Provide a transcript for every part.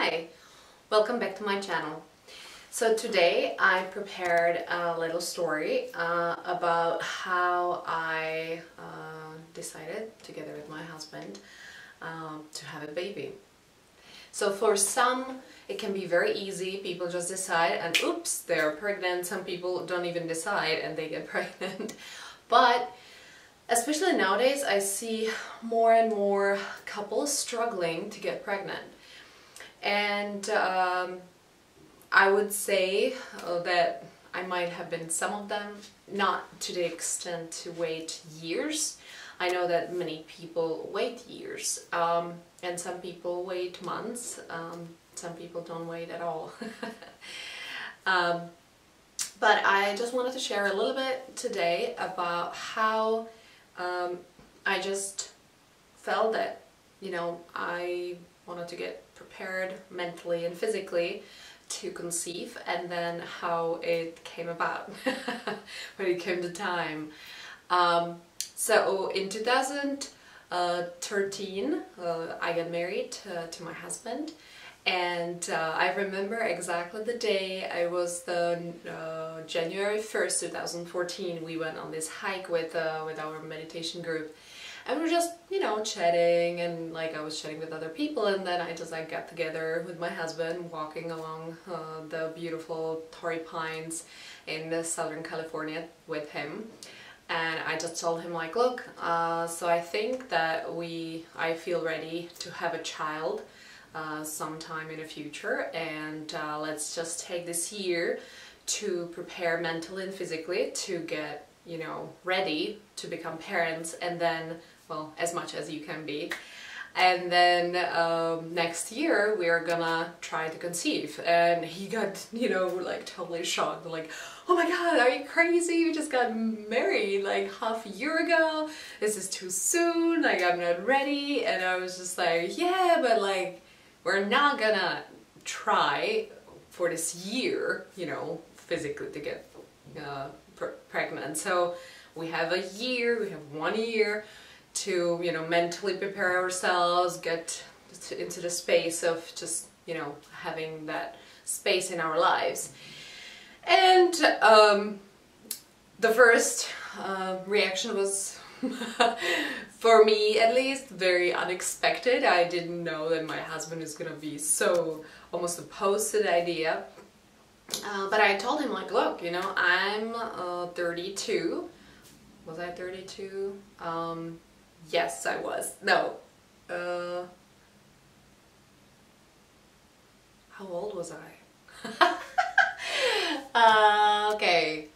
Hi, welcome back to my channel. So today I prepared a little story about how I decided, together with my husband, to have a baby. So for some it can be very easy, people just decide and oops, they're pregnant. Some people don't even decide and they get pregnant. But especially nowadays I see more and more couples struggling to get pregnant. And I would say that I might have been some of them, not to the extent to wait years. I know that many people wait years, and some people wait months, some people don't wait at all. But I just wanted to share a little bit today about how I just felt that, I wanted to get prepared mentally and physically to conceive, and then how it came about when it came to time. So in 2013 I got married to my husband, and I remember exactly the day. I was the January 1st 2014. We went on this hike with our meditation group. And we were just, chatting, and I was chatting with other people, and then I just got together with my husband, walking along the beautiful Torrey Pines in Southern California with him. And I just told him look, so I think that I feel ready to have a child sometime in the future, and let's just take this year to prepare mentally and physically to get ready to become parents, and then, well, as much as you can be. And then next year we are gonna try to conceive. And he got, totally shocked, oh my god, are you crazy? You just got married half a year ago. This is too soon, I'm not ready. And I was just yeah, but we're not gonna try for this year, physically to get pregnant. So we have a year, we have 1 year to, mentally prepare ourselves, get into the space of just, having that space in our lives. And the first reaction was, for me at least, very unexpected. I didn't know that my husband is gonna be so almost opposed to the idea. But I told him look, I'm 32. Was I 32? Yes, I was. No. How old was I? Okay.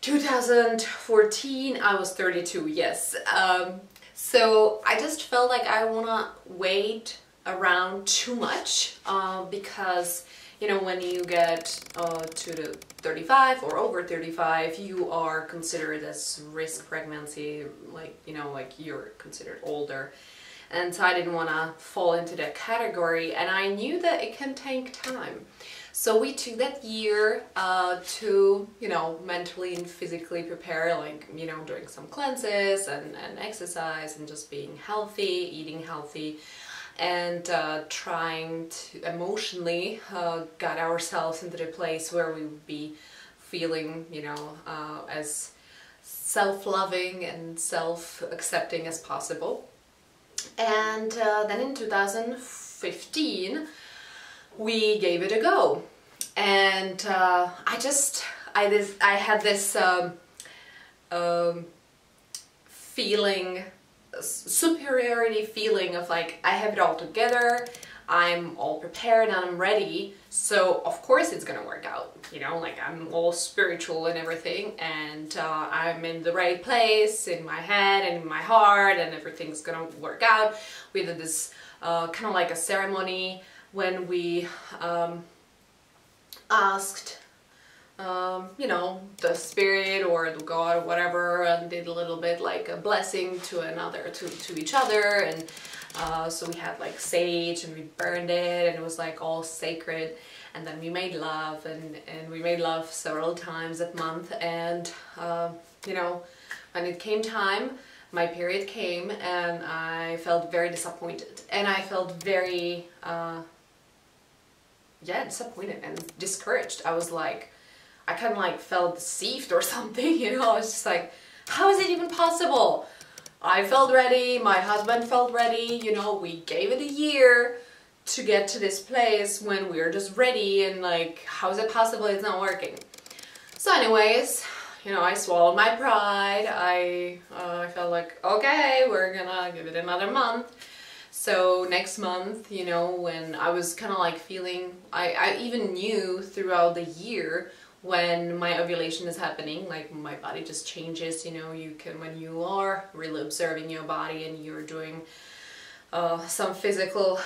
2014, I was 32, yes. So I just felt I wanna wait around too much, because when you get to the 35 or over 35, you are considered as risk pregnancy, you're considered older. And so I didn't want to fall into that category, and I knew that it can take time. So we took that year to, mentally and physically prepare, doing some cleanses and exercise and just being healthy, eating healthy, and trying to emotionally get ourselves into the place where we would be feeling, as self-loving and self-accepting as possible. And then in 2015 we gave it a go, and I had this feeling, superiority feeling of I have it all together, I'm all prepared and I'm ready, so of course it's gonna work out, I'm all spiritual and everything, and I'm in the right place in my head and in my heart, and everything's gonna work out. We did this kind of a ceremony when we asked the spirit or the God or whatever, and did a little bit a blessing to each other, and so we had sage, and we burned it, and it was all sacred. And then we made love, and we made love several times that month. And when it came time, my period came, and I felt very disappointed, and I felt very yeah, disappointed and discouraged. I was like, I kind of like felt deceived or something, you know. I was just like, how is it even possible? I felt ready, my husband felt ready, you know, we gave it a year to get to this place when we were just ready, and like, how is it possible it's not working? So anyways, you know, I swallowed my pride. I felt like, okay, we're gonna give it another month. So next month, you know, when I was kind of like feeling, I even knew throughout the year when my ovulation is happening, like my body just changes, you know, you can, when you are really observing your body and you're doing some physical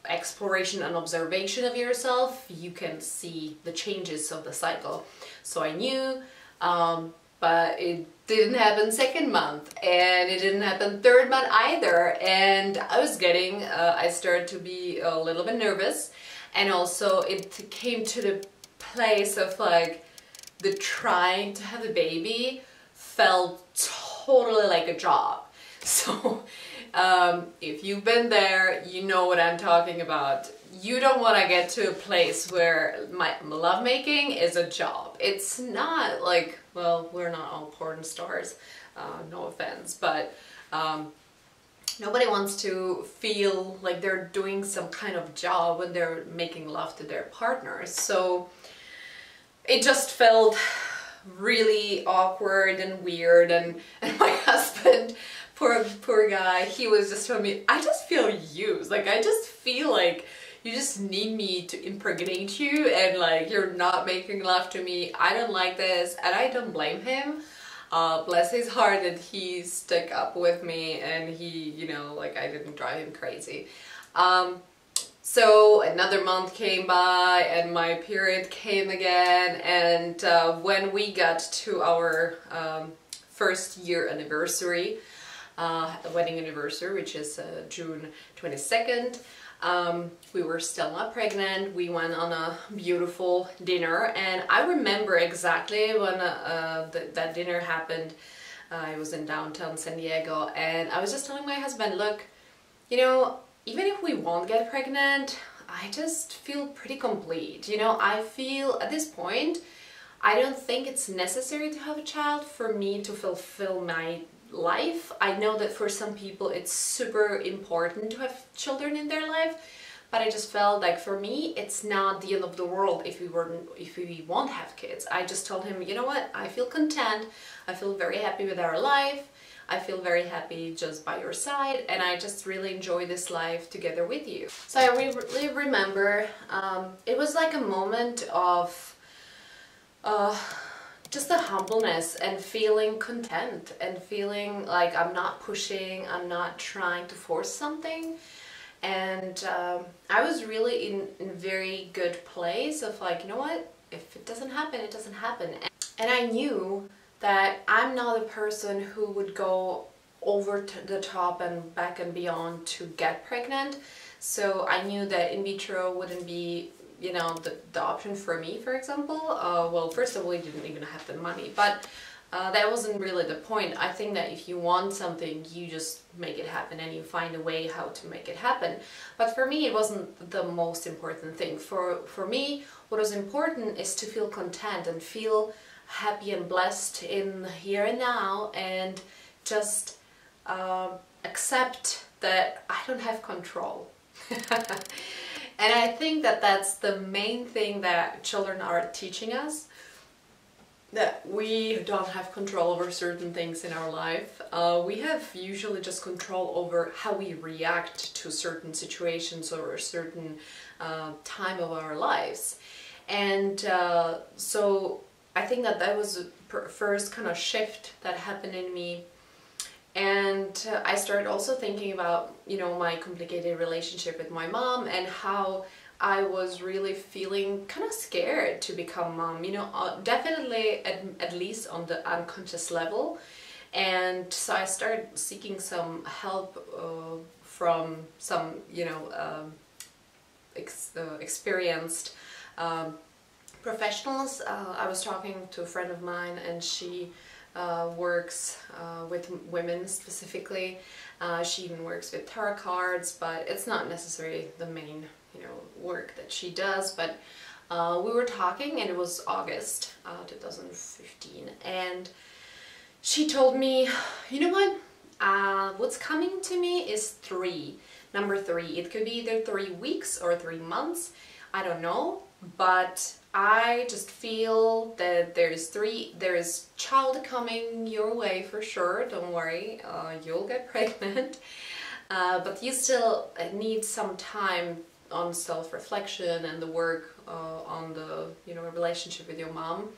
exploration and observation of yourself, you can see the changes of the cycle. So I knew, but it didn't happen second month, and it didn't happen third month either. And I was getting, I started to be a little bit nervous, and also it came to the place of like the trying to have a baby felt totally like a job. So if you've been there, you know what I'm talking about. You don't want to get to a place where my lovemaking is a job. It's not like, well, we're not all porn stars, no offense, but nobody wants to feel like they're doing some kind of job when they're making love to their partners. So it just felt really awkward and weird, and my husband, poor guy, he was just telling me, I just feel used, like I just feel like you just need me to impregnate you, and like you're not making love to me. I don't like this, and I don't blame him. Bless his heart that he stuck up with me, and he, you know, like I didn't drive him crazy. So another month came by and my period came again, and when we got to our first year anniversary, wedding anniversary, which is June 22nd, we were still not pregnant. We went on a beautiful dinner, and I remember exactly when that dinner happened. I was in downtown San Diego, and I was just telling my husband, look, you know, even if we won't get pregnant, I just feel pretty complete. You know, I feel at this point, I don't think it's necessary to have a child for me to fulfill my life. I know that for some people it's super important to have children in their life, but I just felt like for me it's not the end of the world if we won't have kids. I just told him, you know what, I feel content, I feel very happy with our life, I feel very happy just by your side, and I just really enjoy this life together with you. So I really remember it was like a moment of just the humbleness and feeling content and feeling like I'm not pushing, I'm not trying to force something. And I was really in a very good place of like, you know what, if it doesn't happen, it doesn't happen. And I knew that I'm not a person who would go over to the top and back and beyond to get pregnant. So I knew that in vitro wouldn't be, you know, the option for me, for example. Well, first of all, we didn't even have the money, but that wasn't really the point. I think that if you want something, you just make it happen and you find a way how to make it happen. But for me, it wasn't the most important thing. For me, what was important is to feel content and feel happy and blessed in here and now, and just accept that I don't have control. And I think that that's the main thing that children are teaching us, that we don't have control over certain things in our life. We have usually just control over how we react to certain situations or a certain time of our lives. And so I think that that was the first kind of shift that happened in me. And I started also thinking about, you know, my complicated relationship with my mom and how I was really feeling kind of scared to become mom, you know, definitely at least on the unconscious level. And so I started seeking some help from some, you know, experienced professionals. I was talking to a friend of mine, and she works with women specifically. She even works with tarot cards, but it's not necessarily the main, work that she does. But we were talking, and it was August 2015, and she told me, you know what, what's coming to me is number 3. It could be either 3 weeks or 3 months, I don't know, but I just feel that there is child coming your way for sure. Don't worry, you'll get pregnant, but you still need some time on self-reflection and the work on the relationship with your mom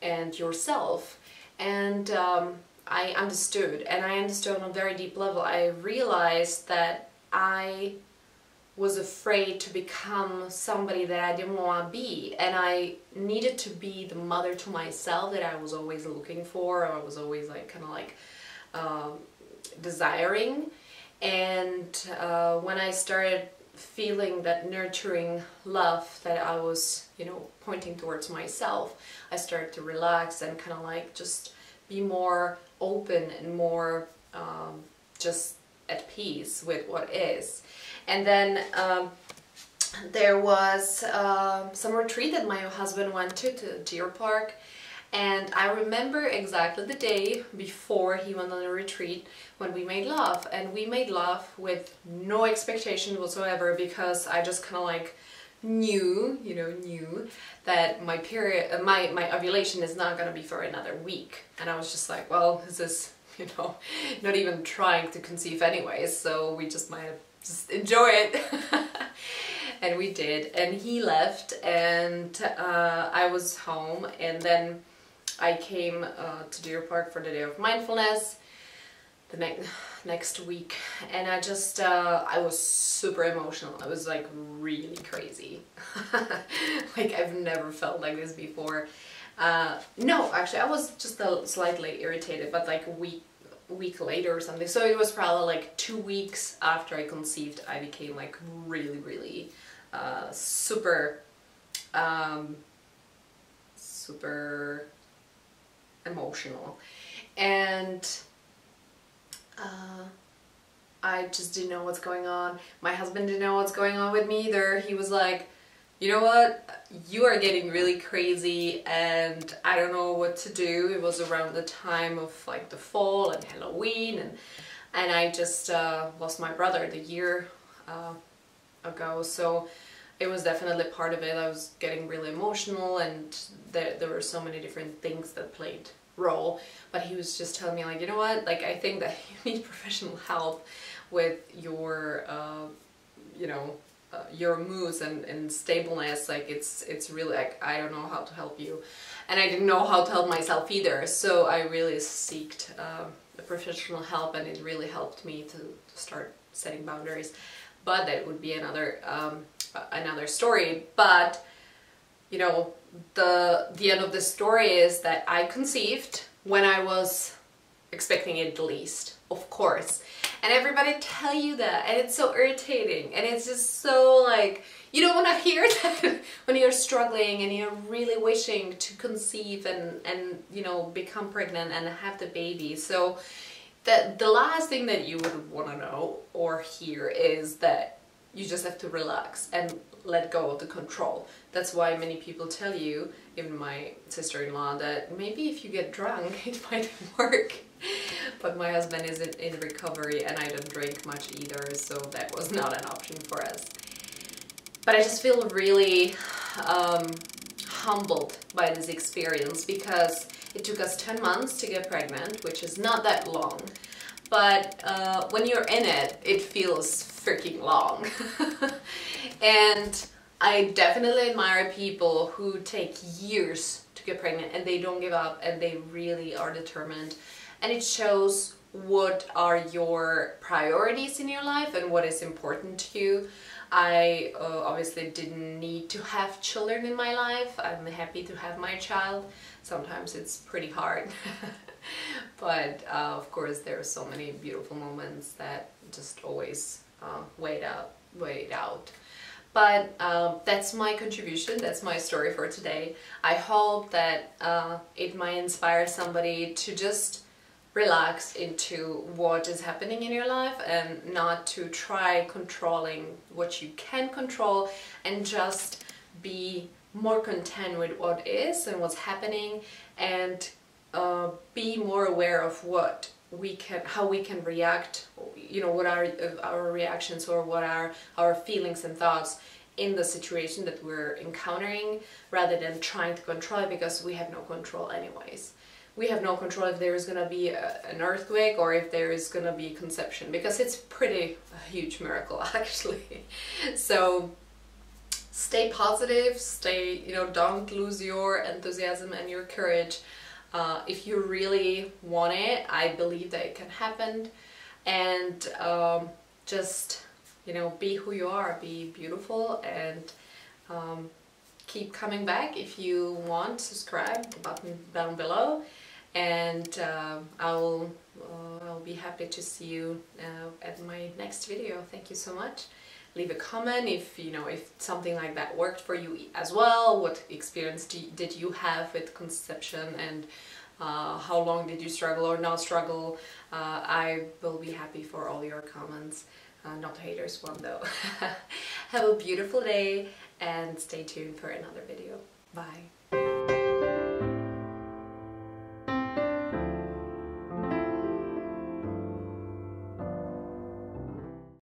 and yourself. And I understood on a very deep level. I realized that I was afraid to become somebody that I didn't want to be, and I needed to be the mother to myself that I was always looking for, or I was always desiring. And when I started feeling that nurturing love that I was pointing towards myself, I started to relax and just be more open and more just at peace with what is. And then there was some retreat that my husband went to Deer Park, and I remember exactly the day before he went on a retreat when we made love. And we made love with no expectation whatsoever, because I just knew that my period, my ovulation is not gonna be for another week. And I was just like, well, this is not even trying to conceive anyways, so we just might just enjoy it. And we did, and he left, and I was home, and then I came to Deer Park for the Day of Mindfulness the next week, and I just I was super emotional. I was really crazy. I've never felt like this before. No, actually I was just slightly irritated, but a week later or something. So it was probably 2 weeks after I conceived, I became really super emotional, and I just didn't know what's going on. My husband didn't know what's going on with me either. He was like, you know what, you are getting really crazy and I don't know what to do. It was around the time of the fall and Halloween, and I just lost my brother the year ago, so it was definitely part of it. I was getting really emotional, and there were so many different things that played role. But he was just telling me you know what, I think that you need professional help with your your moods and stableness. It's really I don't know how to help you, and I didn't know how to help myself either, so I really sought the professional help, and it really helped me to start setting boundaries. But that would be another story. But the end of the story is that I conceived when I was expecting it the least, of course. And everybody tell you that, and it's so irritating, and it's just so you don't want to hear that when you're struggling and you're really wishing to conceive and become pregnant and have the baby. So the last thing that you would want to know or hear is that you just have to relax and let go of the control. That's why many people tell you, even my sister-in-law, that maybe if you get drunk it might work. But my husband is in recovery, and I don't drink much either, so that was not an option for us. But I just feel really humbled by this experience, because it took us 10 months to get pregnant, which is not that long. But when you're in it, it feels freaking long. And I definitely admire people who take years to get pregnant and they don't give up and they really are determined. And it shows what are your priorities in your life and what is important to you. I obviously didn't need to have children in my life. I'm happy to have my child. Sometimes it's pretty hard. But of course there are so many beautiful moments that just always wait out. But that's my contribution, that's my story for today. I hope that it might inspire somebody to just relax into what is happening in your life and not to try controlling what you can control, and just be more content with what is and what's happening, and be more aware of what we can, how we can react, you know, what are our reactions, or what are our feelings and thoughts in the situation that we're encountering, rather than trying to control it, because we have no control anyways. We have no control if there is going to be an earthquake, or if there is going to be conception, because it's pretty a huge miracle actually. So stay positive, stay, you know, don't lose your enthusiasm and your courage. If you really want it, I believe that it can happen. And just, you know, be who you are, be beautiful, and keep coming back. If you want, subscribe, the button down below, and I'll be happy to see you at my next video. Thank you so much. Leave a comment if, you know, if something like that worked for you as well. What experience did you have with conception, and how long did you struggle or not struggle? I will be happy for all your comments. Not the haters one though. Have a beautiful day and stay tuned for another video. Bye.